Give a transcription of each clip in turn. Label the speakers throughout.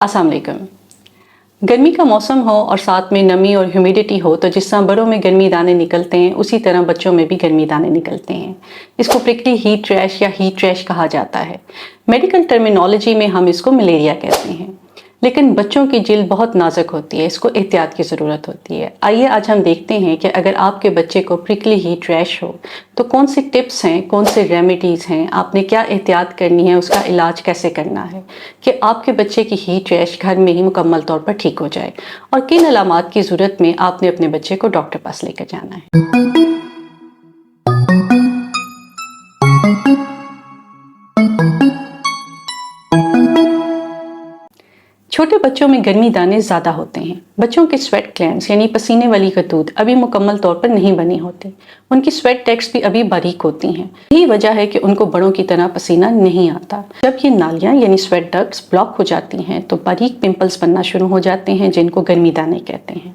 Speaker 1: अस्सलाम वालेकुम। गर्मी का मौसम हो और साथ में नमी और ह्यूमिडिटी हो तो जिस तरह बड़ों में गर्मी दाने निकलते हैं उसी तरह बच्चों में भी गर्मी दाने निकलते हैं। इसको प्रिकली हीट रैश या हीट रैश कहा जाता है। मेडिकल टर्मिनोलॉजी में हम इसको मलेरिया कहते हैं। लेकिन बच्चों की जिल्द बहुत नाजुक होती है, इसको एहतियात की ज़रूरत होती है। आइए आज हम देखते हैं कि अगर आपके बच्चे को प्रिकली हीट रैश हो तो कौन सी टिप्स हैं, कौन से रेमेडीज़ हैं, आपने क्या एहतियात करनी है, उसका इलाज कैसे करना है कि आपके बच्चे की हीट रैश घर में ही मुकम्मल तौर पर ठीक हो जाए, और किन अलामात की ज़रूरत में आपने अपने बच्चे को डॉक्टर पास लेकर जाना है। छोटे बच्चों में गर्मी दाने ज़्यादा होते हैं। बच्चों के स्वेट ग्लैंड्स यानी पसीने वाली खतूत अभी मुकम्मल तौर पर नहीं बनी होती। उनकी स्वेट डक्ट्स भी अभी बारीक होती हैं। यही वजह है कि उनको बड़ों की तरह पसीना नहीं आता। जब ये नालियाँ यानी स्वेट डक्ट्स ब्लॉक हो जाती हैं तो बारीक पिंपल्स बनना शुरू हो जाते हैं, जिनको गर्मी दाने कहते हैं।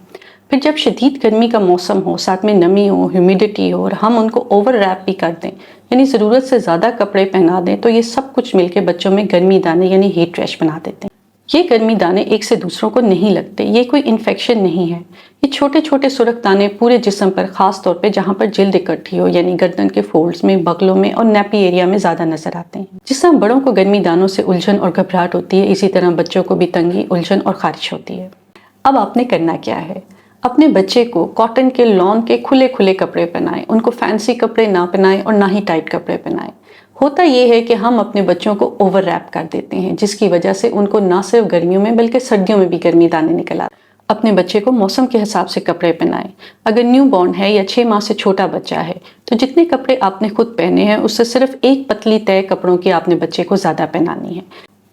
Speaker 1: फिर जब शदीद गर्मी का मौसम हो, साथ में नमी हो, ह्यूमिडिटी हो और हम उनको ओवर रैप भी कर दें यानी ज़रूरत से ज़्यादा कपड़े पहना दें तो ये सब कुछ मिलकर बच्चों में गर्मी दाने यानी हीट रैश बना देते हैं। ये गर्मी दाने एक से दूसरों को नहीं लगते, ये कोई इन्फेक्शन नहीं है। ये छोटे छोटे सुरख दाने पूरे जिस्म पर, खास तौर पे जहाँ पर जिल्द इकट्ठी हो यानी गर्दन के फोल्ड्स में, बगलों में और नैपी एरिया में ज़्यादा नजर आते हैं। जिस तरह बड़ों को गर्मी दानों से उलझन और घबराहट होती है, इसी तरह बच्चों को भी तंगी, उलझन और खारिश होती है। अब आपने करना क्या है, अपने बच्चे को कॉटन के लॉन के खुले खुले कपड़े पहनाएं। उनको फैंसी कपड़े ना पहनाएं और ना ही टाइट कपड़े पहनाएं। होता ये है कि हम अपने बच्चों को ओवर रैप कर देते हैं, जिसकी वजह से उनको ना सिर्फ गर्मियों में बल्कि सर्दियों में भी गर्मी दाने निकल आते हैं। अपने बच्चे को मौसम के हिसाब से कपड़े पहनाएं। अगर न्यू बॉर्न है या 6 माह से छोटा बच्चा है तो जितने कपड़े आपने खुद पहने हैं उससे सिर्फ एक पतली तय कपड़ों की आपने बच्चे को ज़्यादा पहनानी है।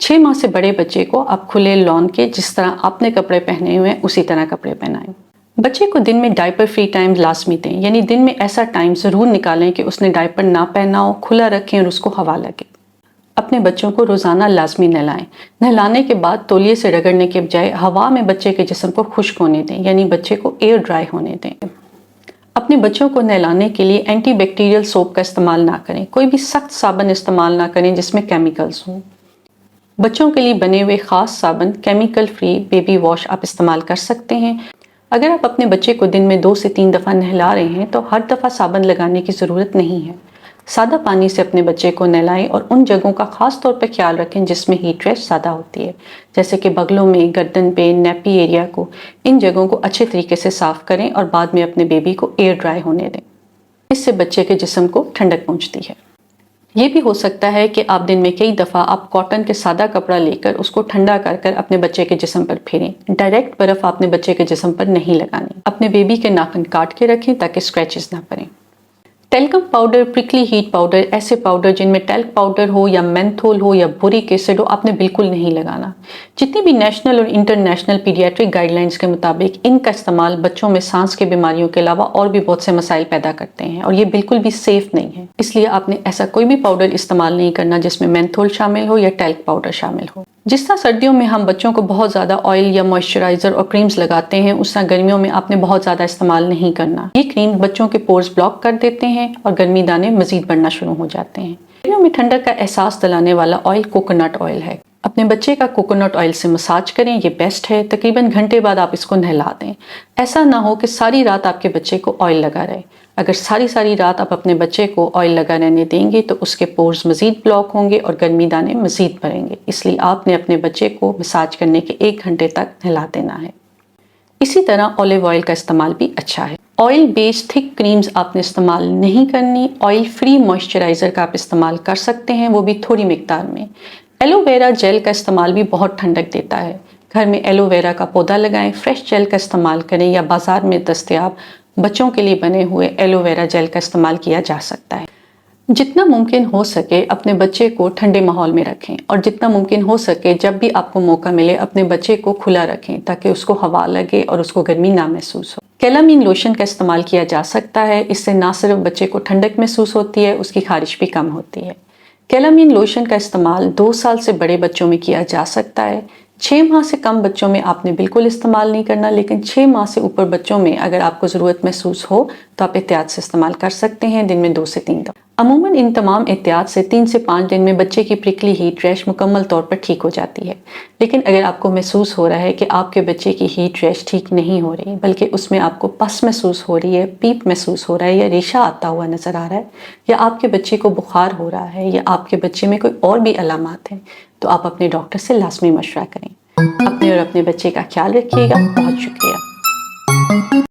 Speaker 1: 6 माह से बड़े बच्चे को आप खुले लॉन के जिस तरह आपने कपड़े पहने हुए हैं उसी तरह कपड़े पहनाएं। बच्चे को दिन में डायपर फ्री टाइम लाजमी दें, यानी दिन में ऐसा टाइम ज़रूर निकालें कि उसने डायपर ना पहना हो, खुला रखें और उसको हवा लगे। अपने बच्चों को रोज़ाना लाजमी नहलाएं। नहलाने के बाद तौलिए से रगड़ने के बजाय हवा में बच्चे के जिस्म को खुश्क होने दें, यानी बच्चे को एयर ड्राई होने दें। अपने बच्चों को नहलाने के लिए एंटी बैक्टीरियल सोप का इस्तेमाल ना करें। कोई भी सख्त साबुन इस्तेमाल ना करें जिसमें केमिकल्स हों। बच्चों के लिए बने हुए ख़ास साबुन केमिकल फ्री बेबी वॉश आप इस्तेमाल कर सकते हैं। अगर आप अपने बच्चे को दिन में 2 से 3 दफ़ा नहला रहे हैं तो हर दफ़ा साबुन लगाने की ज़रूरत नहीं है। सादा पानी से अपने बच्चे को नहलाएं और उन जगहों का ख़ास तौर पर ख्याल रखें जिसमें हीट रैश ज़्यादा होती है, जैसे कि बगलों में, गर्दन पे, नैपी एरिया को। इन जगहों को अच्छे तरीके से साफ़ करें और बाद में अपने बेबी को एयर ड्राई होने दें। इससे बच्चे के जिस्म को ठंडक पहुँचती है। ये भी हो सकता है कि आप दिन में कई दफ़ा आप कॉटन के सादा कपड़ा लेकर उसको ठंडा कर कर अपने बच्चे के जिस्म पर फेरें। डायरेक्ट बर्फ़ आपने बच्चे के जिस्म पर नहीं लगानी। अपने बेबी के नाखून काट के रखें ताकि स्क्रैचेस ना पड़ें। Talcum powder, prickly heat powder, ऐसे पाउडर जिनमें टेल्क पाउडर हो या मेंथोल हो या बोरिक एसिड हो, आपने बिल्कुल नहीं लगाना। जितनी भी नेशनल और इंटरनेशनल पीडियाट्रिक गाइडलाइंस के मुताबिक इनका इस्तेमाल बच्चों में सांस के बीमारियों के अलावा और भी बहुत से मसाइल पैदा करते हैं और ये बिल्कुल भी सेफ नहीं है। इसलिए आपने ऐसा कोई भी पाउडर इस्तेमाल नहीं करना जिसमें मेंथोल शामिल हो या टेल्क पाउडर शामिल हो। जिस तरह सर्दियों में हम बच्चों को बहुत ज़्यादा ऑयल या मॉइस्चराइज़र और क्रीम्स लगाते हैं, उस तरह गर्मियों में आपने बहुत ज़्यादा इस्तेमाल नहीं करना। ये क्रीम बच्चों के पोर्स ब्लॉक कर देते हैं और गर्मी दाने मज़ीद बढ़ना शुरू हो जाते हैं। गर्मियों में ठंडक का एहसास दिलाने वाला ऑयल कोकोनट ऑयल है। अपने बच्चे का कोकोनट ऑयल से मसाज करें, ये बेस्ट है। तकरीबन घंटे बाद आप इसको नहला दें। ऐसा ना हो कि सारी रात आपके बच्चे को ऑयल लगा रहे। अगर सारी रात आप अपने बच्चे को ऑयल लगा रहने देंगे तो उसके पोर्स मज़ीद ब्लॉक होंगे और गर्मी दाने मज़ीद बढ़ेंगे। इसलिए आपने अपने बच्चे को मसाज करने के 1 घंटे तक नहला देना है। इसी तरह ऑलिव ऑयल का इस्तेमाल भी अच्छा है। ऑयल बेस्ड थिक क्रीम्स आपने इस्तेमाल नहीं करनी। ऑयल फ्री मॉइस्चराइज़र का आप इस्तेमाल कर सकते हैं, वो भी थोड़ी मिकदार में। एलोवेरा जेल का इस्तेमाल भी बहुत ठंडक देता है। घर में एलोवेरा का पौधा लगाएं, फ्रेश जेल का इस्तेमाल करें या बाज़ार में दस्तयाब बच्चों के लिए बने हुए एलोवेरा जेल का इस्तेमाल किया जा सकता है। जितना मुमकिन हो सके अपने बच्चे को ठंडे माहौल में रखें और जितना मुमकिन हो सके जब भी आपको मौका मिले अपने बच्चे को खुला रखें ताकि उसको हवा लगे और उसको गर्मी ना महसूस हो। कैलामीन लोशन का इस्तेमाल किया जा सकता है। इससे ना सिर्फ बच्चे को ठंडक महसूस होती है, उसकी खारिश भी कम होती है। कैलामीन लोशन का इस्तेमाल 2 साल से बड़े बच्चों में किया जा सकता है। 6 माह से कम बच्चों में आपने बिल्कुल इस्तेमाल नहीं करना, लेकिन 6 माह से ऊपर बच्चों में अगर आपको ज़रूरत महसूस हो तो आप एहतियात से इस्तेमाल कर सकते हैं, दिन में 2 से 3 दफ़ा। عموماً ان تمام احتیاط سے 3 سے 5 دن میں بچے کی پرکلی ہیٹ ریش مکمل طور پر ٹھیک ہو جاتی ہے۔ لیکن اگر آپ کو محسوس ہو رہا ہے کہ آپ کے بچے کی ہیٹ ریش ٹھیک نہیں ہو رہی، بلکہ اس میں آپ کو پس محسوس ہو رہی ہے، پیپ محسوس ہو رہا ہے، یا ریشہ آتا ہوا نظر آ رہا ہے، یا آپ کے بچے کو بخار ہو رہا ہے، یا آپ کے بچے میں کوئی اور بھی علامات ہیں، تو آپ اپنے ڈاکٹر سے لازمی مشورہ کریں۔ اپنے اور اپنے بچے کا خیال رکھیے گا۔ بہت شکریہ۔